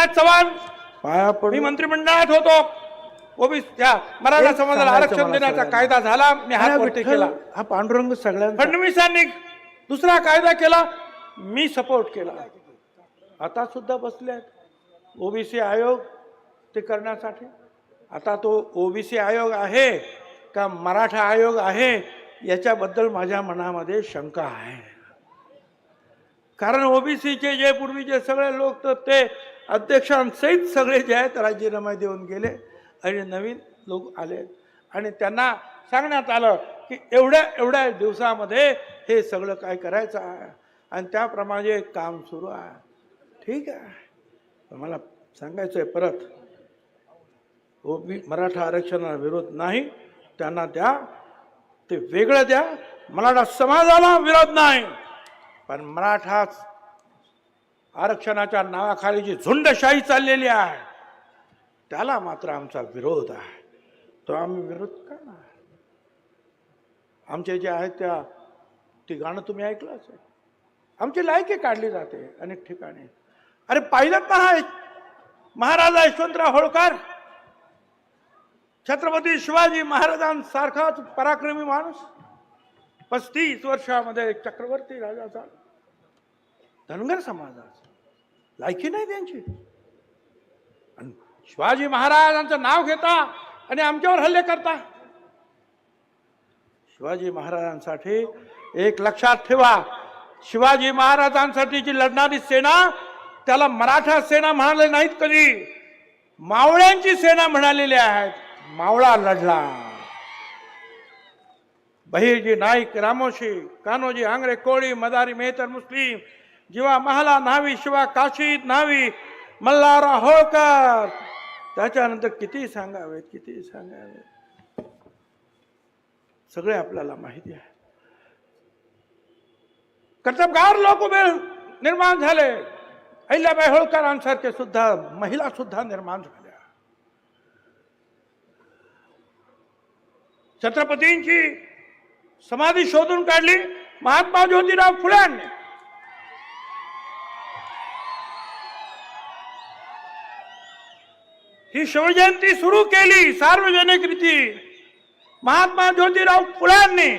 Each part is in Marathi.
पृथ्वीराज चव्हाण पाया मी पडून मंत्रिमंडळात होतो. ओबीसी त्या मराठा एक समाजाला सांगायचं आरक्षण मला देण्याचा सगळ्यांना. कायदा झाला, मी हात हा वरती विठ्ठल, केला. हा पांडुरंग सगळ्यांचा. फडणवीसांनी दुसरा कायदा केला, मी सपोर्ट केला. आता सुद्धा बसले आहेत ओबीसी आयोग ते करण्यासाठी. आता तो ओबीसी आयोग आहे का मराठा आयोग आहे याच्याबद्दल माझ्या मनामध्ये शंका आहे. कारण ओबीसीचे जे पूर्वीचे सगळे लोक तर ते अध्यक्षांसहित सगळे जे आहेत राजीनामा देऊन गेले आणि नवीन लोक आले आणि त्यांना सांगण्यात आलं की एवढ्या दिवसामध्ये हे सगळं काय करायचं आहे आणि त्याप्रमाणे काम सुरू आहे. ठीक आहे, मला सांगायचं आहे परत, मराठा आरक्षणाला विरोध नाही, त्यांना द्या, ते वेगळं द्या. मराठा समाजाला विरोध नाही, पण मराठा आरक्षणाच्या नावाखाली जी झुंडशाही चाललेली आहे त्याला मात्र आमचा विरोध आहे. तो आम्ही विरोध करणार. आमचे जे आहेत ते गाणं तुम्ही ऐकलं असेल, आमची लायकी काढली जाते अनेक ठिकाणी. अरे पाहिलं ना, हा महाराजा यशवंतराव होळकर, छत्रपती शिवाजी महाराजांसारखाच पराक्रमी माणूस, 35 वर्षामध्ये चक्रवर्ती राजा झाला. धनगर समाजाचा लायकी नाही त्यांची, आणि शिवाजी महाराजांचं नाव घेता आणि आमच्यावर हल्ले करता. शिवाजी महाराजांसाठी एक लक्षात ठेवा, शिवाजी महाराजांसाठी जी लढणारी सेना त्याला मराठा सेना म्हणाले नाहीत कधी, मावळ्यांची सेना म्हणालेली आहेत. मावळा लढला. बहिर्जी नाईक, रामोशी, कान्होजी, आंग्रे, कोळी, मदारी, मेहतर, मुस्लिम, जीवा महाला न्हावी, शिवा काशीद न्हावी, मल्हारराव होळकर. त्याच्यानंतर किती सांगावे, किती सांगावे, सगळे आपल्याला माहिती आहे. कर्तबगार लोक उभे निर्माण झाले. अहिल्याबाई होळकरांसारखे सुद्धा महिला सुद्धा निर्माण झाल्या. छत्रपतींची समाधी शोधून काढली महात्मा ज्योतिराव फुल्यांनी. ही शिवजयंती सुरू केली सार्वजनिक रीती महात्मा ज्योतिराव फुल्यांनी.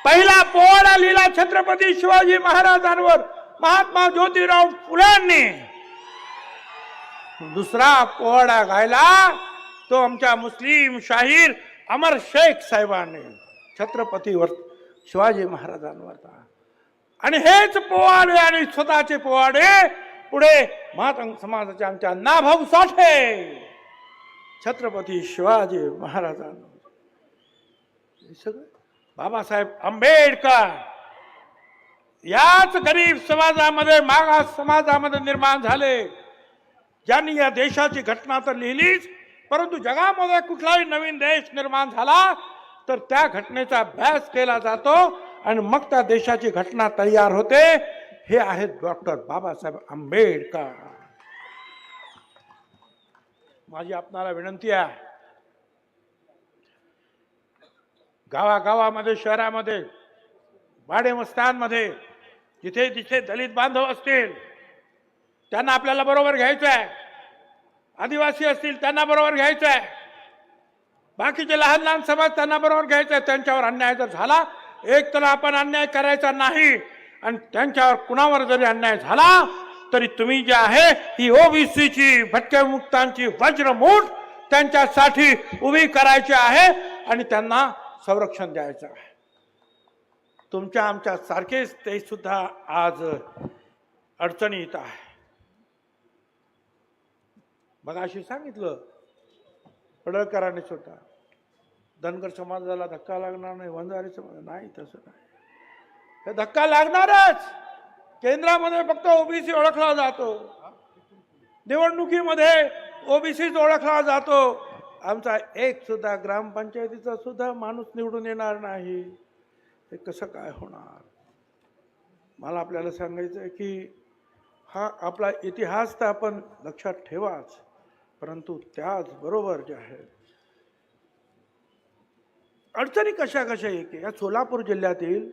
पहिला पोवाडा लिहिला छत्रपती शिवाजी महाराजांवर महात्मा ज्योतिराव फुल्यांनी. दुसरा पोवाडा गायला तो आमच्या मुस्लिम शाहीर अमर शेख साहेबांनी छत्रपतीवर शिवाजी महाराजांवर. आणि हेच पोवाडे आणि स्वतःचे पोवाडे पुढे मातंग समाजाच्या आमच्या नाभाऊ साठे छत्रपती शिवाजी महाराजांवर, सगळं बाबासाहेब आंबेडकर याच गरीब समाजामध्ये, मागास समाजामध्ये निर्माण झाले, ज्यांनी या देशाची घटना तर लिहिलीच, परंतु जगामध्ये कुठलाही नवीन देश निर्माण झाला तर त्या घटनेचा अभ्यास केला जातो आणि मग त्या देशाची घटना तयार होते. हे आहेत डॉक्टर बाबासाहेब आंबेडकर. माझी आपणाला विनंती आहे, गावागावामध्ये, शहरामध्ये, वाडेमस्तांमध्ये जिथे जिथे दलित बांधव असतील त्यांना आपल्याला बरोबर घ्यायचं आहे. आदिवासी असतील त्यांना बरोबर घ्यायचं आहे. बाकीचे लहान लहान समाज त्यांना बरोबर घ्यायचं आहे. त्यांच्यावर अन्याय जर झाला, एक तर आपण अन्याय करायचा नाही, आणि त्यांच्यावर कुणावर जरी अन्याय झाला तरी तुम्ही जे आहे ही ओबीसीची भटक्या मुक्तांची वज्रमूठ त्यांच्यासाठी उभी करायची आहे आणि त्यांना संरक्षण द्यायचं आहे. तुमच्या आमच्या सारखेच ते सुद्धा आज अडचणीत आहे. मगाशी सांगितलं पडळकरांनी सुद्धा, धनगर समाजाला धक्का लागणार नाही, वंजारी समाज नाही, तसं नाही. हे धक्का लागणारच. केंद्रामध्ये फक्त ओबीसी ओळखला जातो, निवडणुकीमध्ये ओबीसीच ओळखला जातो. आमचा एक सुद्धा ग्रामपंचायतीचा सुद्धा माणूस निवडून येणार नाही. हे कसं काय होणार? मला आपल्याला सांगायचं आहे की हा आपला इतिहास तर आपण लक्षात ठेवाच, परंतु त्याचबरोबर जे आहे अडचणी कशा कशा येते. या सोलापूर जिल्ह्यातील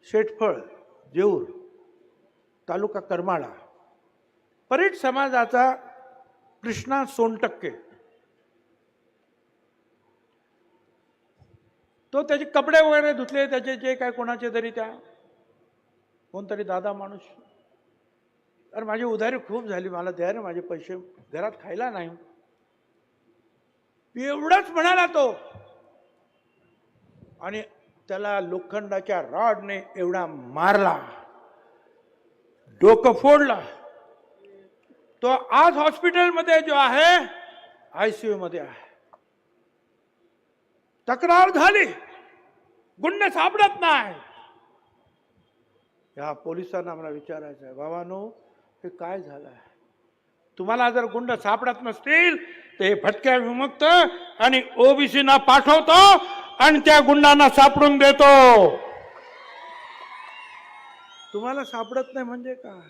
शेटफळ, जेऊर तालुका करमाळा परीट समाजाचा कृष्णा सोनटक्के, तो त्याचे कपडे वगैरे धुतले, त्याचे जे काय कोणाचे तरी त्या कोणतरी दादा माणूस, अरे माझी उधारी खूप झाली, मला द्या रे माझे पैसे, घरात खायला नाही. एवढंच म्हणाला तो, आणि त्याला लोखंडाच्या रॉडने एवढा मारला, डोकं फोडला. तो आज हॉस्पिटलमध्ये जो आहे ICU मध्ये आहे. तक्रार झाली, गुंड सापडत नाही. या पोलिसांना मला विचारायचं आहे, बाबांनो हे काय झालं आहे? तुम्हाला जर गुंड सापडत नसतील तर हे भटक्या विमुक्त आणि OBC ना पाठवतो आणि त्या गुंडांना सापडून देतो. तुम्हाला सापडत नाही म्हणजे काय?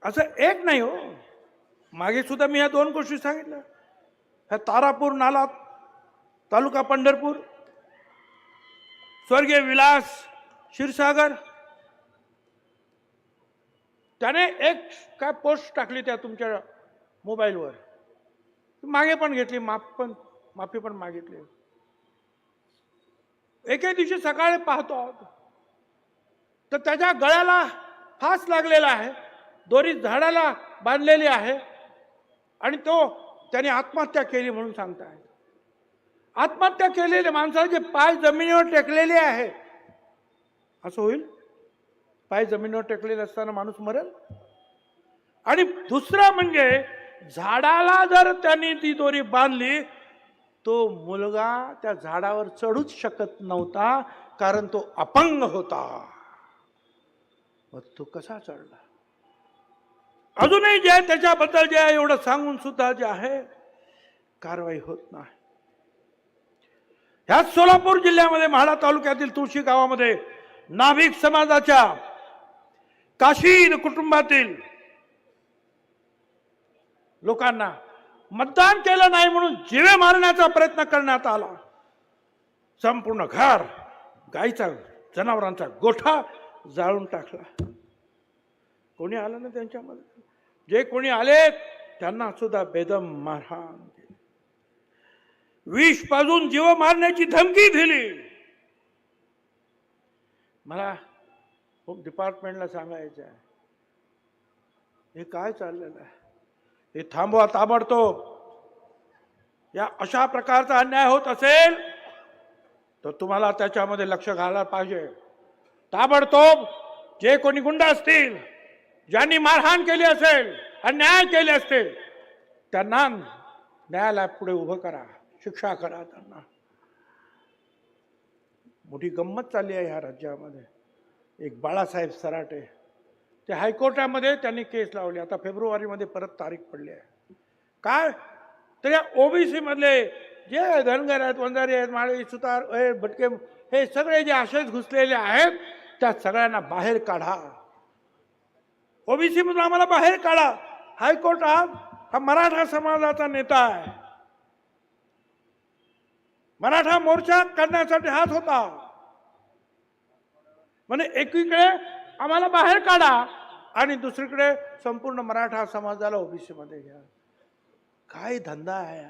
असं एक नाही हो, मागे सुद्धा मी या 2 गोष्टी सांगितल्या. ह्या तारापूर नाला, तालुका पंढरपूर, स्वर्गीय विलास क्षीरसागर, त्याने एक काय पोस्ट टाकली त्या तुमच्या मोबाईलवर, मागे पण घेतली, माफी पण मागितली. एके दिवशी सकाळी पाहतो तर त्याच्या गळ्याला फास लागलेला आहे, दोरी झाडाला बांधलेली आहे, आणि तो त्याने आत्महत्या केली म्हणून सांगताय. आत्महत्या केलेल्या माणसाचे पाय जमिनीवर टेकलेले आहे, असं होईल? पाय जमिनीवर टेकलेले असताना माणूस मरेल? आणि दुसरं म्हणजे झाडाला जर त्यांनी ती दोरी बांधली, तो मुलगा त्या झाडावर चढूच शकत नव्हता, कारण तो अपंग होता. मग तो कसा चढला? अजूनही जे आहे त्याच्याबद्दल जे आहे एवढं सांगून सुद्धा जे आहे कारवाई होत नाही. ह्याच सोलापूर जिल्ह्यामध्ये म्हाडा तालुक्यातील तुळशी गावामध्ये नाभिक समाजाच्या काशीद कुटुंबातील लोकांना मतदान केलं नाही म्हणून जीवे मारण्याचा प्रयत्न करण्यात आला. संपूर्ण घर, गाईचा, जनावरांचा गोठा जाळून टाकला. कोणी आलं ना त्यांच्यामध्ये? जे कोणी आले त्यांना सुद्धा बेदम मारहाण केली, विष पाजून जीव मारण्याची धमकी दिली. मला खूप डिपार्टमेंटला सांगायचं आहे, हे काय चाललेलं आहे, हे थांबवा ताबडतोब. या अशा प्रकारचा अन्याय होत असेल तर तुम्हाला त्याच्यामध्ये लक्ष घालायला पाहिजे. ताबडतोब जे कोणी गुंड असतील, ज्यांनी मारहाण केली असेल, अन्याय केले असतील, त्यांना न्यायालयात पुढे उभं करा, शिक्षा करा त्यांना. मोठी गंमत चालली आहे ह्या राज्यामध्ये. एक बाळासाहेब सराटे, ते हायकोर्टामध्ये त्यांनी केस लावली, आता फेब्रुवारीमध्ये परत तारीख पडली आहे. काय तर या OBC मधले जे धनगर आहेत, वंजारी आहेत, माळी, सुतार, भटके, हे सगळे जे असेच घुसलेले आहेत, त्या सगळ्यांना बाहेर काढा. OBC मधून आम्हाला बाहेर काढा. हायकोर्ट हा मराठा समाजाचा नेता आहे. मराठा मोर्चा करण्यासाठी हात होता. म्हणजे एकीकडे आम्हाला बाहेर काढा आणि दुसरीकडे संपूर्ण मराठा समाजाला OBC मध्ये घ्या. काय धंदा आहे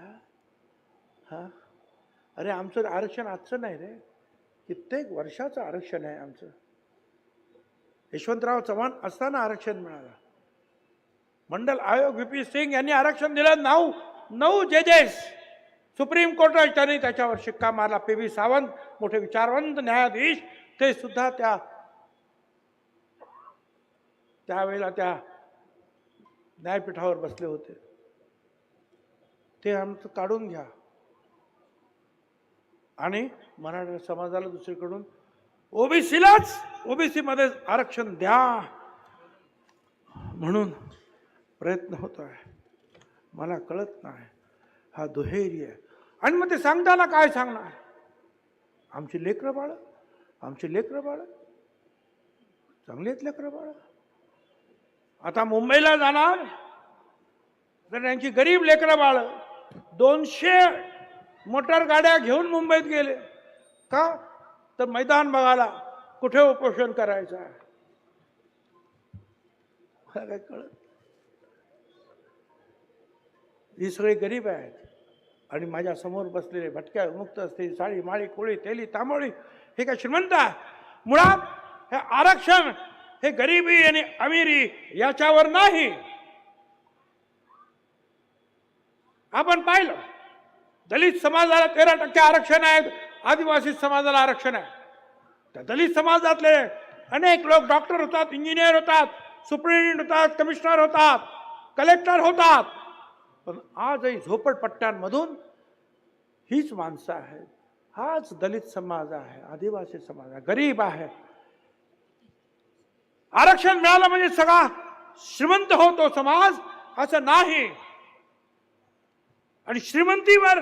हा? अरे आमचं आरक्षण आजचं नाही रे, कित्येक वर्षाचं आरक्षण आहे आमचं. यशवंतराव चव्हाण असताना आरक्षण मिळालं. मंडल आयोग VP सिंग यांनी आरक्षण दिलं. 9 जजेस सुप्रीम कोर्टात त्यांनी त्याच्यावर शिक्का मारला. PV सावंत मोठे विचारवंत न्यायाधीश, ते सुद्धा त्यावेळेला त्या न्यायपीठावर बसले होते. ते आमचं काढून घ्या आणि मराठा समाजाला दुसरीकडून OBC मध्ये आरक्षण द्या म्हणून प्रयत्न होत आहे. मला कळत नाही, हा दुहेरी आहे. आणि मग ते सांगताना काय सांगणार? आमची लेकरं बाळ, चांगली आहेत लेकरं बाळ. आता मुंबईला जाणार तर त्यांची गरीब लेकरं बाळ 200 मोटर गाड्या घेऊन मुंबईत गेले. का तर मैदान बघायला, कुठे उपोषण करायचं आहे. मला काय कळत. ही सगळी गरीब आहेत आणि माझ्या समोर बसलेले भटक्या मुक्त असतील, साळी माळी कोळी तेली तांबोळी, हे काय श्रीमंत आहे? मुळात हे आरक्षण हे गरिबी आणि अमिरी याच्यावर नाही. आपण पाहिलं दलित समाजाला 13% आरक्षण आहे, आदिवासी समाजाला आरक्षण आहे. त्या दलित समाजातले अनेक लोक डॉक्टर होतात, इंजिनियर होतात, सुप्रिटेंडेंट होतात, कमिशनर होतात, कलेक्टर होतात. पण आजही झोपडपट्ट्यांमधून हीच माणसं आहेत. हाच दलित समाज आहे, आदिवासी समाज आहे, गरीब आहे. आरक्षण मिळालं म्हणजे सगळा श्रीमंत होतो समाज असं नाही. आणि श्रीमंतीवर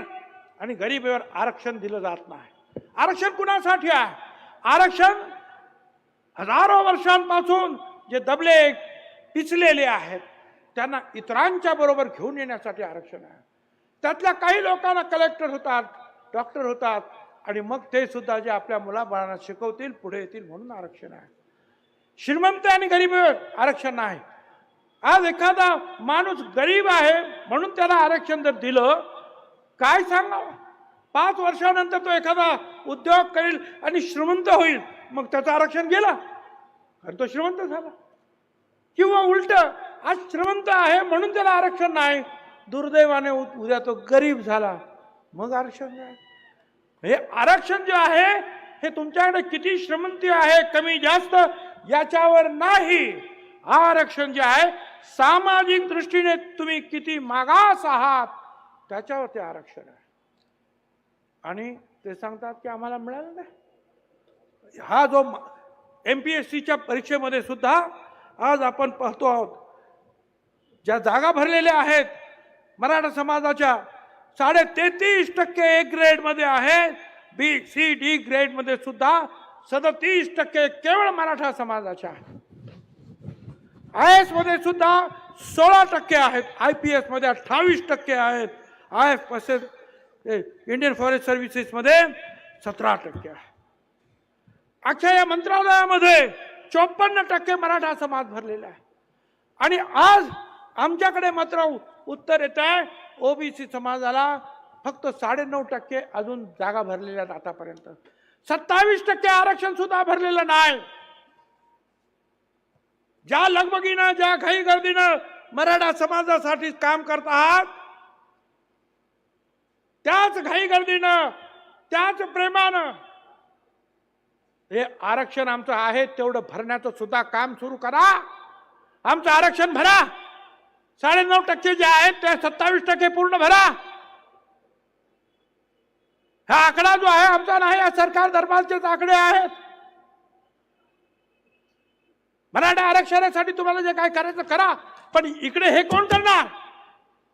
आणि गरिबीवर आरक्षण दिलं जात नाही. आरक्षण कुणासाठी आहे? आरक्षण हजारो वर्षांपासून जे दबले पिचलेले आहेत त्यांना इतरांच्या बरोबर घेऊन येण्यासाठी आरक्षण आहे. त्यातल्या काही लोकांना कलेक्टर होतात, डॉक्टर होतात आणि मग ते सुद्धा जे आपल्या मुलाबाळांना शिकवतील, पुढे येतील म्हणून आरक्षण आहे. श्रीमंत आणि गरिबीवर आरक्षण नाही. आज एखादा माणूस गरीब आहे म्हणून त्याला आरक्षण जर दिलं, काय सांगावं? 5 वर्षानंतर तो एखादा उद्योग करेल आणि श्रीमंत होईल, मग त्याचं आरक्षण गेलं आणि तो श्रीमंत झाला. किंवा उलट, आज श्रीमंत आहे म्हणून त्याला आरक्षण नाही, दुर्दैवाने उद्या तो गरीब झाला, मग आरक्षण नाही. हे आरक्षण जे आहे हे तुमच्याकडे किती श्रीमंती आहे, कमी जास्त याच्यावर नाही. आरक्षण जे आहे सामाजिक दृष्टीने तुम्ही किती मागास आहात त्याच्यावर ते आरक्षण आहे. आणि ते सांगतात की आम्हाला मिळालं नाही. हा जो MPSCच्या परीक्षेमध्ये सुद्धा आज आपण पाहतो आहोत, ज्या जागा भरलेल्या आहेत मराठा समाजाच्या 33.5% A ग्रेड मध्ये आहेत, B-C-D ग्रेड मध्ये सुद्धा 37% केवळ मराठा समाजाच्या आहेत. IAS मध्ये सुद्धा 16% आहेत, IPS मध्ये 28% आहेत, IF इंडियन फॉरेस्ट सर्व्हिसेस मध्ये 17% आहे. अख्ख्या या मंत्रालयामध्ये 54% मराठा समाज भरलेला आहे. आणि आज आमच्याकडे मात्र उत्तर येत आहे ओबीसी समाजाला फक्त 9.5% अजून जागा भरलेल्या आहेत आतापर्यंत. 27% आरक्षण सुद्धा भरलेलं नाही. ज्या लगबगीनं, ज्या घाई गर्दीनं मराठा समाजासाठी काम करत आहात, त्याच घाई गर्दीनं, त्याच प्रेमानं हे आरक्षण आमचं आहे तेवढं भरण्याचं सुद्धा काम सुरू करा. आमचं आरक्षण भरा. 9.5% जे आहेत त्या 27% पूर्ण भरा. हा आकडा जो आहे आमचा नाही, या सरकार दरबारचेच आकडे आहेत. मराठा आरक्षणासाठी तुम्हाला जे काय करायचं करा, पण इकडे हे कोण करणार?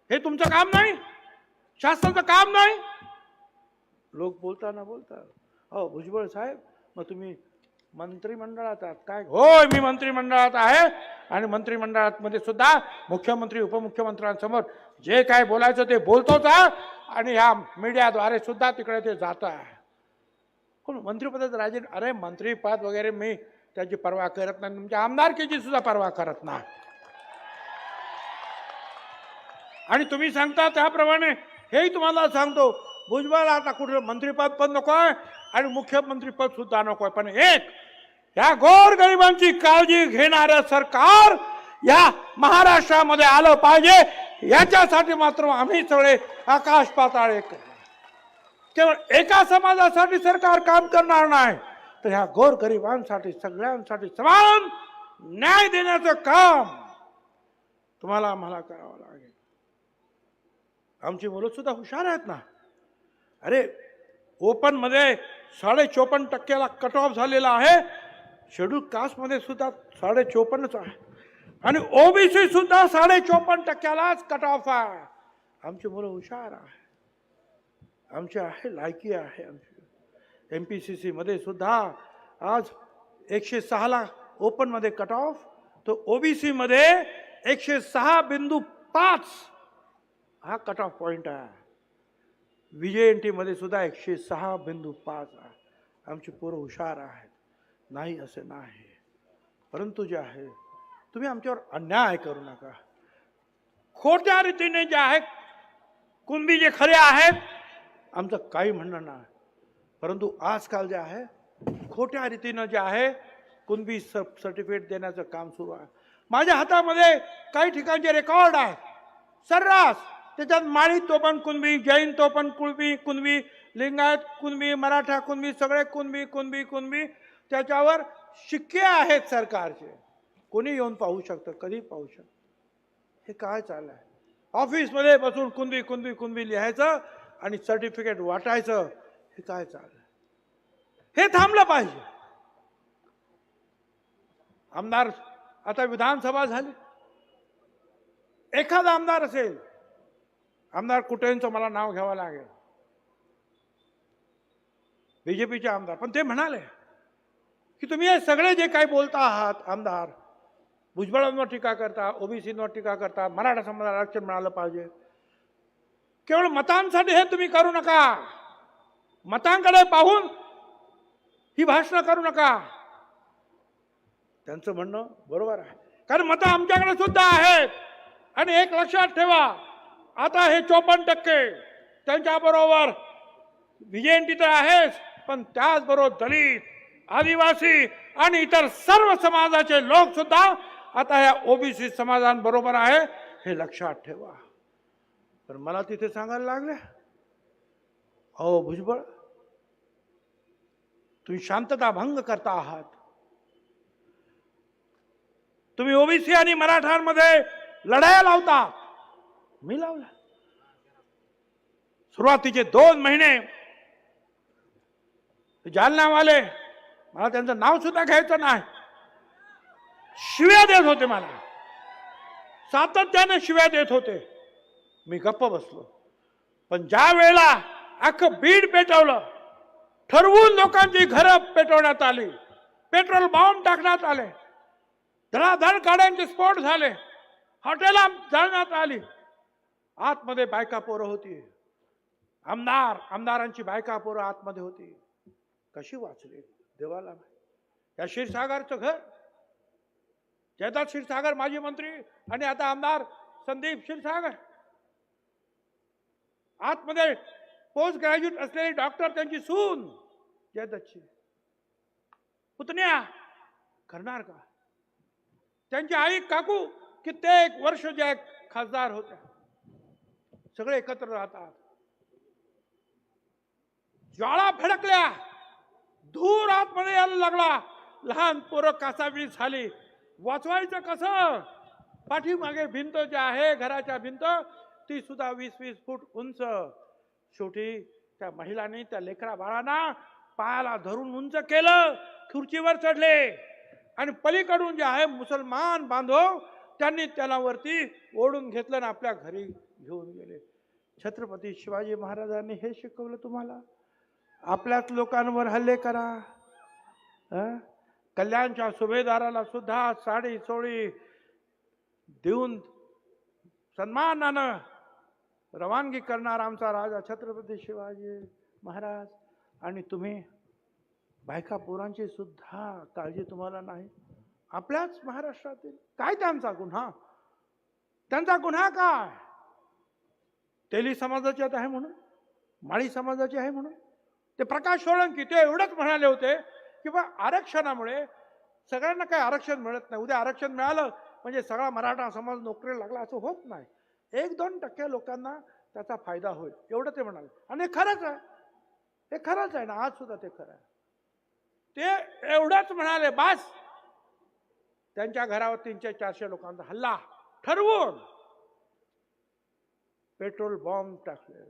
हे तुमचं काम नाही, शासनाचं काम नाही. लोक बोलता, हो भुजबळ साहेब मग तुम्ही मंत्रिमंडळात आहात काय? होय, मी मंत्रिमंडळात आहे आणि मंत्रिमंडळात मध्ये सुद्धा मुख्यमंत्री उपमुख्यमंत्र्यांसमोर जे काय बोलायचं ते बोलतोच आहे आणि ह्या मीडियाद्वारे सुद्धा तिकडे ते जात आहे. कोण मंत्रिपदाचं राजीनामा? अरे मंत्रिपद वगैरे मी त्याची पर्वा करत नाही, तुमच्या आमदारकीची सुद्धा पर्वा करत नाही. आणि तुम्ही सांगता त्याप्रमाणे हेही तुम्हाला सांगतो, भुजबळ आता कुठलं मंत्रिपद पण नकोय आणि मुख्यमंत्रीपद सुद्धा नकोय, पण एक या गोरगरिबांची काळजी घेणारं सरकार या महाराष्ट्रामध्ये आलं पाहिजे. याच्यासाठी मात्र आम्ही सगळे आकाश पाताळ एक. केवळ एका समाजासाठी सरकार काम करणार नाही, तर ह्या गोरगरिबांसाठी सगळ्यांसाठी समान न्याय देण्याचं काम तुम्हाला आम्हाला करावं लागेल. आमची मुलं सुद्धा हुशार आहेत ना. अरे ओपन मध्ये 54.5% कट ऑफ झालेला आहे, शेड्यूल कास्ट मध्ये सुद्धा 54.5% आहे आणि ओबीसी सुद्धा 54.5%लाच कट ऑफ आहे. आमची मुलं हुशार आहे, आमची आहे लायकी आहे. आमची MPCC मध्ये सुद्धा आज 106ला ओपन मध्ये कट ऑफ, तो ओबीसी मध्ये 106.5 हा कट ऑफ पॉइंट आहे. VJNT मध्ये सुद्धा 106.5 आहे. आमची पोरं हुशार आहेत, नाही असे नाही, परंतु जे आहे तुम्ही आमच्यावर अन्याय करू नका. खोट्या रीतीने जे आहे कुणबी जे खरे आहेत आमचं काही म्हणणं नाही, परंतु आजकाल जे आहे खोट्या रीतीनं जे आहे कुणबी सर्टिफिकेट देण्याचं काम सुरू आहे. माझ्या हातामध्ये काही ठिकाणचे रेकॉर्ड आहे सर्रास, त्याच्यात माळी तो पण कुणबी, जैन तो पण कुणबी, लिंगायत कुणबी, मराठा कुणबी, सगळे कुणबी कुणबी कुणबी, त्याच्यावर शिक्के आहेत सरकारचे. कोणी येऊन पाहू शकतं, कधी पाहू शकतं. हे काय चाललंय? ऑफिसमध्ये बसून कुणबी कुणबी कुणबी लिहायचं आणि सर्टिफिकेट वाटायचं, हे काय चाललंय? हे थांबलं पाहिजे. आमदार आता विधानसभा झाली, एखादा आमदार असेल, आमदार कुठेंचं मला नाव घ्यावं लागेल, बीजेपीचे आमदार, पण ते म्हणाले की तुम्ही हे सगळे जे काही बोलता आहात आमदार, भुजबळांवर टीका करता, ओबीसींवर टीका करता, मराठा समाजाला आरक्षण मिळालं पाहिजे, केवळ मतांसाठी हे तुम्ही करू नका. मतांकडे पाहून ही भाषणं करू नका. त्यांचं म्हणणं बरोबर आहे, कारण मतं आमच्याकडे सुद्धा आहेत. आणि एक लक्षात ठेवा, आता हे 54% त्यांच्याबरोबर विजयंती तर आहेच, पण त्याचबरोबर दलित, आदिवासी आणि इतर सर्व समाजाचे लोक सुद्धा आता या ओबीसी समाजांबरोबर आहे, हे लक्षात ठेवा. पण मला तिथे सांगायला लागले, अहो भुजबळ, तुम्ही शांतता भंग करता आहात. तुम्ही ओबीसी आणि मराठ्यांमध्ये लढाया लावता. मी लावला. सुरुवातीचे 2 महिने जालनावाले, मला त्यांचं नाव सुद्धा घ्यायचं नाही, शिव्या देत होते. मला सातत्याने शिव्या देत होते. मी गप्प बसलो. पण ज्या वेळेला अख्खं बीड पेटवलं, ठरवून लोकांची घरं पेटवण्यात आली, पेट्रोल बॉम्ब टाकण्यात आले, धडाधड गाड्यांचे स्फोट झाले, हॉटेला जाळण्यात आली, आतमध्ये बायका पोरं होती, आमदारांची बायका पोरं आतमध्ये होती. कशी वाचली देवाला. या क्षीरसागरचं घर, जयदत्त क्षीरसागर माजी मंत्री आणि आता आमदार संदीप क्षीरसागर, आतमध्ये पोस्ट ग्रॅज्युएट असलेली डॉक्टर, त्यांची सून जयदत्तची पुतण्या करणार का? त्यांची आई काकू कित्येक वर्ष ज्या खासदार होत्या, सगळे एकत्र राहतात. ज्वाळा फडकल्या, धूर आतमध्ये यायला लागला, लहान पोरं कासावीस झाली. वाचवायचं कसं? पाठीमागे भिंत जी आहे, घराच्या भिंत, ती सुद्धा 20-20 फूट उंच. शेवटी त्या महिलांनी त्या लेकरा बाळांना पायाला धरून उंच केलं, खुर्चीवर चढले आणि पलीकडून जे आहे मुसलमान बांधव, त्यांनी त्याला वरती ओढून घेतलं आणि आपल्या घरी घेऊन गेले. छत्रपती शिवाजी महाराजांनी हे शिकवलं तुम्हाला? आपल्याच लोकांवर हल्ले करा. कल्याणच्या सुभेदाराला सुद्धा साडी चोळी देऊन सन्मानानं रवानगी करणार आमचा राजा छत्रपती शिवाजी महाराज. आणि तुम्ही बायका पोरांची सुद्धा काळजी तुम्हाला नाही. आपल्याच महाराष्ट्रातील काय त्यांचा गुन्हा? त्यांचा गुन्हा काय? तेली समाजाचे आहे म्हणून, माळी समाजाचे आहे म्हणून. ते प्रकाश सोळंकी ते एवढंच म्हणाले होते की बा आरक्षणामुळे सगळ्यांना काही आरक्षण मिळत नाही, उद्या आरक्षण मिळालं म्हणजे सगळा मराठा समाज नोकरीला लागला, असं होत नाही. 1-2% लोकांना त्याचा फायदा होईल, एवढं ते म्हणाले. आणि हे खरंच आहे, हे खरंच आहे ना, आज सुद्धा ते खरं आहे. ते एवढंच म्हणाले बास. त्यांच्या घरावर 300-400 लोकांचा हल्ला, ठरवून पेट्रोल बॉम्ब टाकले,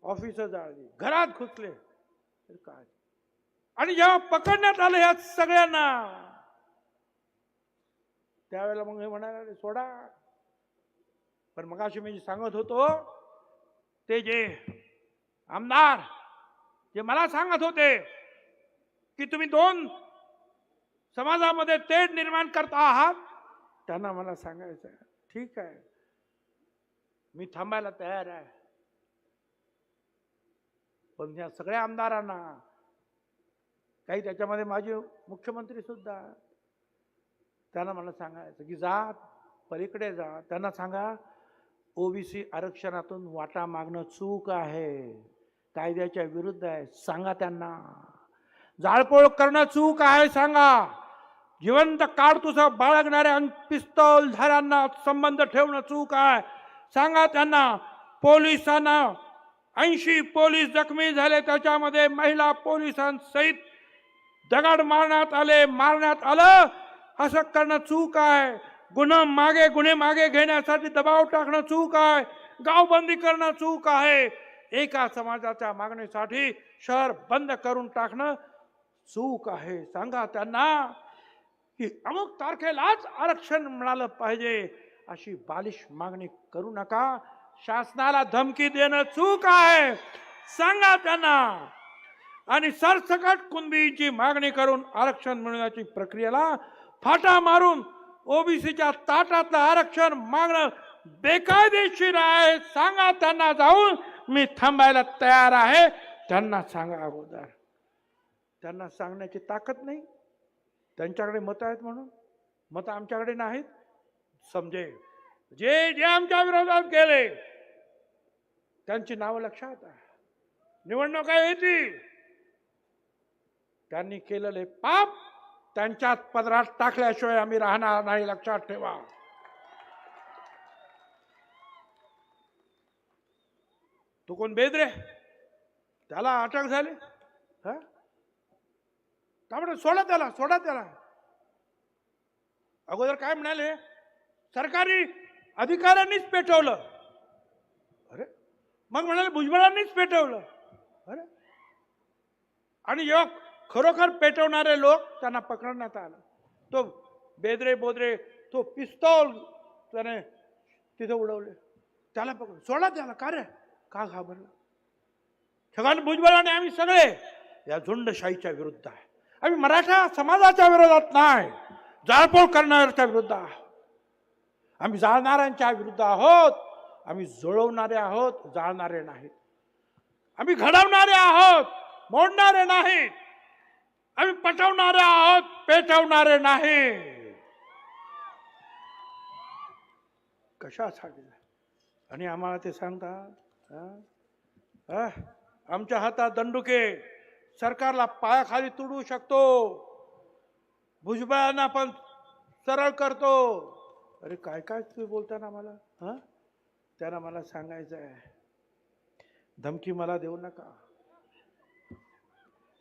ऑफिस जाळली, घरात घुसले. काय? आणि जेव्हा पकडण्यात आलं ह्या सगळ्यांना, त्यावेळेला मग हे म्हणाले सोडा. पण मगाशी मी सांगत होतो, ते जे आमदार जे मला सांगत होते की तुम्ही 2 समाजामध्ये तेढ निर्माण करता आहात, त्यांना मला सांगायचं आहे, ठीक आहे, मी थांबायला तयार आहे. पण या सगळ्या आमदारांना, काही त्याच्यामध्ये माझे मुख्यमंत्री सुद्धा, त्यांना मला सांगायचं की जा पलीकडे जा, त्यांना सांगा ओबीसी आरक्षणातून वाटा मागणं चूक आहे, कायद्याच्या विरुद्ध आहे, सांगा त्यांना. जाळपोळ करणं चूक आहे सांगा. जिवंत काडतुसा बाळगणाऱ्या पिस्तौल धाऱ्यांना संबंध ठेवणं चूक आहे सांगा त्यांना. पोलिसांना 80 पोलीस जखमी झाले, त्याच्यामध्ये महिला पोलिसांसहित दगड मारण्यात आलं. असं करणं चूक आहे. गुन्हे मागे घेण्यासाठी दबाव टाकणं चूक आहे. गावबंदी करणं चूक आहे. एका समाजाच्या मागणीसाठी शहर बंद करून टाकणं चूक आहे. सांगा त्यांना की अमुक तारखेलाच आरक्षण मिळालं पाहिजे, अशी बालिश मागणी करू नका. शासनाला धमकी देणं चूक आहे सांगा त्यांना. आणि सरसकट कुणबीची मागणी करून आरक्षण मिळवण्याची प्रक्रियेला फाटा मारून ओबीसीच्या ताटातलं आरक्षण मागणं बेकायदेशीर आहे सांगा त्यांना. जाऊन मी थांबायला तयार आहे त्यांना सांगा अगोदर. त्यांना सांगण्याची ताकद नाही. त्यांच्याकडे मतं आहेत म्हणून, मतं आमच्याकडे नाहीत. समजे जे जे आमच्या विरोधात गेले त्यांची नावं लक्षात आहे. निवडणुका येतील, त्यांनी केलेले पाप त्यांच्यात पदरात टाकल्याशिवाय आम्ही राहणार नाही, लक्षात ठेवा. तो कोण बेदरे, त्याला अटक झाली. त्यामुळे सोडा त्याला. अगोदर काय म्हणाले, सरकारी अधिकाऱ्यांनीच पेटवलं. अरे मग म्हणाले भुजबळांनीच पेटवलं. अरे आणि जेव्हा खरोखर पेटवणारे लोक त्यांना पकडण्यात आलं. तो बोदरे तो पिस्तौल त्याने तिथे उडवले, त्याला पकड. सोडा त्याला. का रे, का घाबरला? छगन भुजबळ आणि आम्ही सगळे या झुंडशाहीच्या विरुद्ध आहे. आम्ही मराठा समाजाच्या विरोधात नाही, जाळपोळ करणाऱ्याच्या विरुद्ध आहोत. आम्ही जाळणाऱ्यांच्या विरुद्ध आहोत. आम्ही जुळवणारे आहोत, जाळणारे नाहीत. आम्ही घडवणारे आहोत, मोडणारे नाहीत. आम्ही पटवणारे आहोत, पेटवणारे नाही. कशासाठी? आणि आम्हाला ते सांगता आमच्या हातात दंडुके, सरकारला पायाखाली तुडवू शकतो, भुजबळांना पण सरळ करतो. अरे काय काय तुम्ही बोलताना मला त्यांना मला सांगायचं आहे, धमकी मला देऊ नका.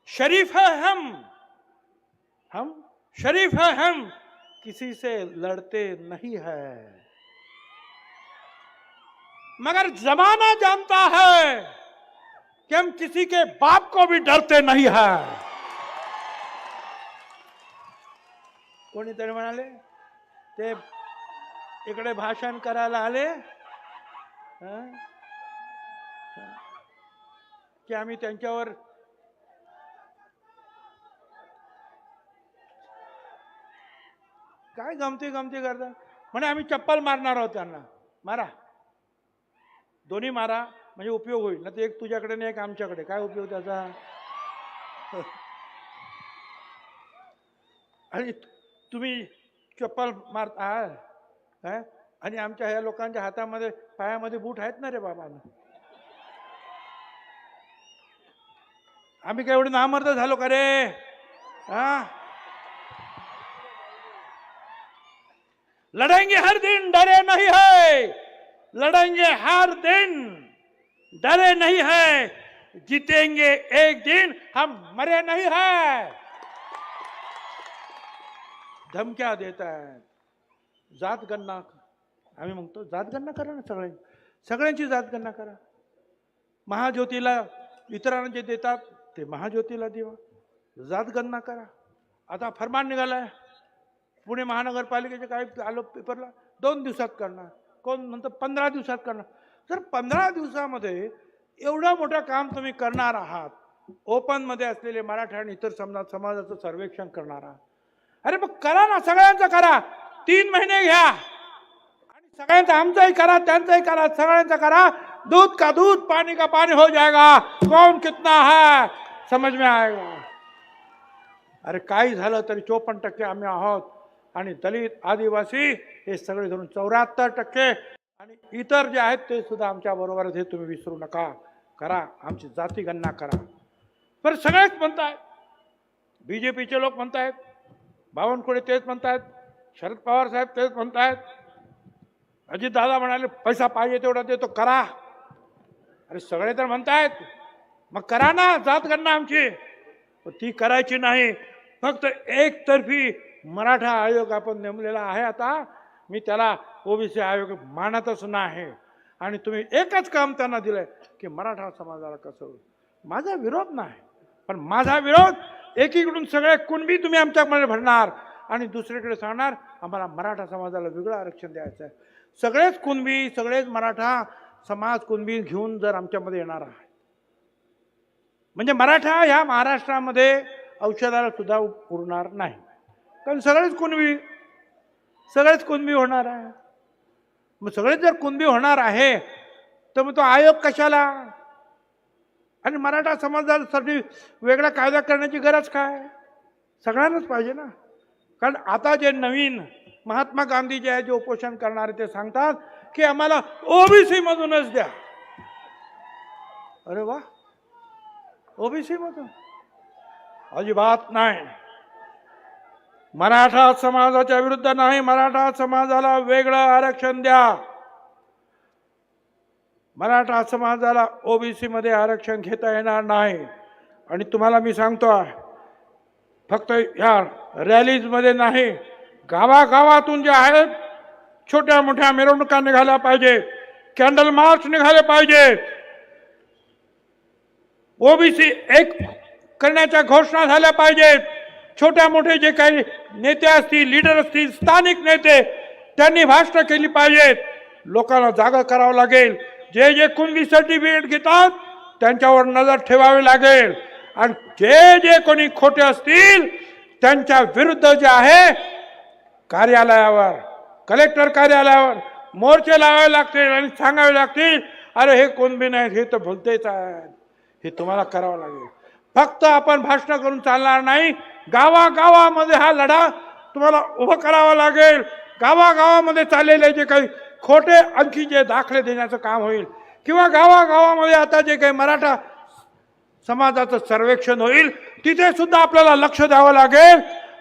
शरीफ है हम शरीफ है हम, किसी से लड़ते नहीं है, मगर जमाना जानता है कि हम किसी के बाप को भी डरते नहीं है. कोणीतरी म्हणाले ते इकडे भाषण करायला आले की आम्ही त्यांच्यावर काय गमती करतात. म्हणे आम्ही चप्पल मारणार आहोत त्यांना. मारा, दोन्ही मारा, म्हणजे उपयोग होईल. ना ते एक तुझ्याकडे नाही, एक आमच्याकडे. काय उपयोग त्याचा? आणि तुम्ही चप्पल मारता आणि आमच्या ह्या लोकांच्या हातामध्ये पायामध्ये बूट आहेत ना रे बाबा. आम्ही काय एवढे नामर्द झालो का रे? लड़ेंगे हर दिन डरे नहीं है, लड़ेंगे हर दिन डरे नहीं है, जीतेंगे एक दिन हम मरे नहीं है. धमक्या देत आहेत. जातगणना आम्ही म्हणतो, जातगणना करा ना, सगळ्यांची जातगणना करा. महाज्योतीला इतरांना जे देतात ते महाज्योतीला देवा. जातगणना करा. आता फरमान निघालाय पुणे महानगरपालिकेचे, काय आलो पेपरला, 2 दिवसात करणार, कोण म्हणतं 15 दिवसात करणार. जर 15 दिवसामध्ये एवढं मोठं काम तुम्ही करणार आहात, ओपन मध्ये असलेले मराठा आणि इतर समाजाचं सर्वेक्षण करणार आहात, अरे मग करा ना, सगळ्यांचं करा. 3 महिने घ्या आणि सगळ्यांचं, आमचंही करा, त्यांचंही करा, सगळ्यांचं करा. दूध का दूध, पानी का पानी हो जाएगा. कौन कितना है समझ में आएगा. अरे काही झालं तरी 54% आम्ही आहोत. आणि दलित आदिवासी हे सगळे धरून 74% आणि इतर जे आहेत ते सुद्धा आमच्या बरोबर आहेत, हे तुम्ही विसरू नका. करा, आमची जाती गणना करा. पण सगळेच म्हणतायत, बीजेपीचे लोक म्हणतायत, बावनकुळे तेच म्हणतायत, शरद पवार साहेब तेच म्हणतायत, अजितदादा म्हणाले पैसा पाहिजे तेवढा देतो, करा. अरे सगळे तर म्हणतायत, मग करा ना जात गणना आमची. ती करायची नाही, फक्त एकतर्फी मराठा आयोग आपण नेमलेला आहे. आता मी त्याला ओबीसी आयोग मानतच नाही. आणि तुम्ही एकच काम त्यांना दिलंय की मराठा समाजाला कसं. माझा विरोध नाही, पण माझा विरोध एकीकडून सगळे कुणबी तुम्ही आमच्यामध्ये भरणार आणि दुसरीकडे सांगणार आम्हाला मराठा समाजाला वेगळं आरक्षण द्यायचं आहे. सगळेच कुणबी, सगळेच मराठा समाज कुणबी घेऊन जर आमच्यामध्ये येणार आहे म्हणजे मराठा ह्या महाराष्ट्रामध्ये औषधाला सुद्धा उरणार नाही. कारण सगळेच कुणबी होणार आहे. मग सगळेच जर कुणबी होणार आहे तर मग तो आयोग कशाला. आणि मराठा समाजासाठी वेगळा कायदा करण्याची गरज काय. सगळ्यांनाच पाहिजे ना. कारण आता जे नवीन महात्मा गांधी जे आहे, जे उपोषण करणारे ते सांगतात की आम्हाला ओबीसी मधूनच द्या. अरे वा, ओबीसी मधून अजिबात नाही. मराठा समाजाच्या विरुद्ध नाही, मराठा समाजाला वेगळं आरक्षण द्या. मराठा समाजाला ओबीसी मध्ये आरक्षण घेता येणार नाही. आणि तुम्हाला मी सांगतोय, फक्त ह्या रॅलीज मध्ये नाही, गावागावातून जे आहेत छोट्या मोठ्या मिरवणुका निघाल्या पाहिजे, कॅन्डल मार्च निघाले पाहिजे, ओबीसी एक करण्याच्या घोषणा झाल्या पाहिजेत. छोट्या मोठे जे काही नेते असतील, लीडर असतील, स्थानिक नेते, त्यांनी भाषणं केली पाहिजेत. लोकांना जागा करावं लागेल. जे जे कुणबी सर्टिफिकेट घेतात त्यांच्यावर नजर ठेवावी लागेल. आणि जे जे कोणी खोटे असतील त्यांच्या विरुद्ध जे आहे कार्यालयावर, कलेक्टर कार्यालयावर मोर्चे लावावे लागतील आणि सांगावे लागतील, अरे हे कुणबी नाहीत, हे तर भलतेच आहेत. हे तुम्हाला करावं लागेल. फक्त आपण भाषण करून चालणार नाही. गावागावामध्ये हा लढा तुम्हाला उभं करावा लागेल. गावागावामध्ये चाललेले जे काही खोटे आणखी जे दाखले देण्याचं काम होईल, किंवा गावागावामध्ये आता जे काही मराठा समाजाचं सर्वेक्षण होईल, तिथे सुद्धा आपल्याला लक्ष द्यावं लागेल.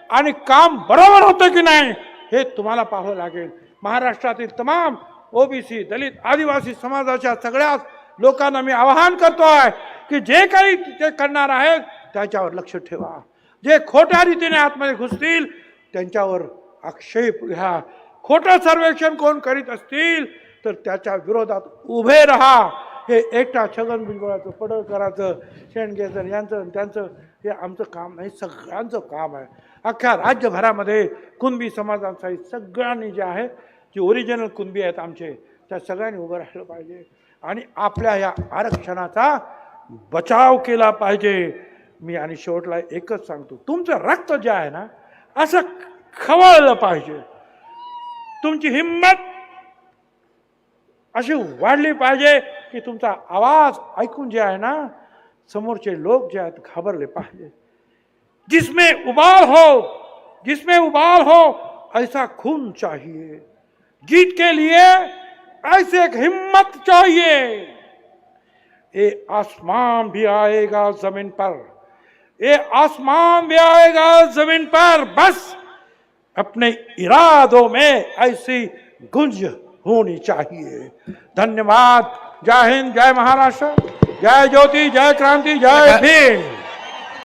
आणि काम बरोबर होतं की नाही हे तुम्हाला पाहावं लागेल. महाराष्ट्रातील तमाम ओबीसी, दलित, आदिवासी समाजाच्या सगळ्याच लोकांना मी आवाहन करतोय की जे काही ते करणार आहेत त्याच्यावर लक्ष ठेवा. जे खोट्या रीतीने आतमध्ये घुसतील त्यांच्यावर आक्षेप घ्या. खोटं सर्वेक्षण कोण करीत असतील तर त्याच्या विरोधात उभे राहा. हे एकटा छगन भुजबळाचं, पडळकरांचं, शेंडगेचं, यांचं त्यांचं हे आमचं काम नाही, सगळ्यांचं काम आहे. अख्ख्या राज्यभरामध्ये कुणबी समाजाचा सगळ्यांनी जे आहे, जे ओरिजिनल कुणबी आहेत आमचे, त्या सगळ्यांनी उभं राहिलं पाहिजे आणि आपल्या या आरक्षणाचा बचाव केला पाहिजे. मी आणि शेवटला एकच सांगतो, तुमचं रक्त जे आहे ना असं खवळलं पाहिजे. तुमची हिम्मत अशी वाढली पाहिजे की तुमचा आवाज ऐकून जे आहे ना समोरचे लोक जे आहेत घाबरले पाहिजे. जिसमें उबाल हो ऐसा खून चाहिए. जीत के लिए ऐसे एक हिम्मत चाहिए. ये आसमान भी आएगा जमीन पर, ये आसमान भी आएगा जमीन पर, बस अपने इरादों में ऐसी गुंज होनी चाहिए. धन्यवाद. जय हिंद, जय महाराष्ट्र, जय ज्योति, जय क्रांति, जय भीम.